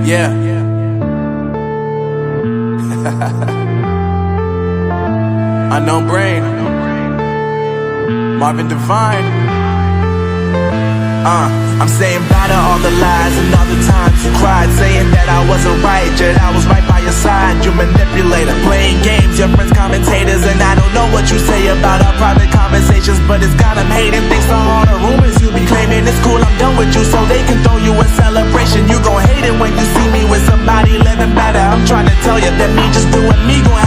Yeah. Unknown Brain, Marvin Devine. I'm saying bye to all the lies and all the times you cried, saying that I wasn't right, yet I was right by your side. You manipulator, playing games, your friends commentators, and I don't know what you say about our private conversations, but it's got them hating. Thanks to all the rumors you be claiming, it's cool, I'm done with you, so they can throw you a celebration. You gon' hate it when you see me with somebody living better. I'm trying to tell you that me just doing me gon'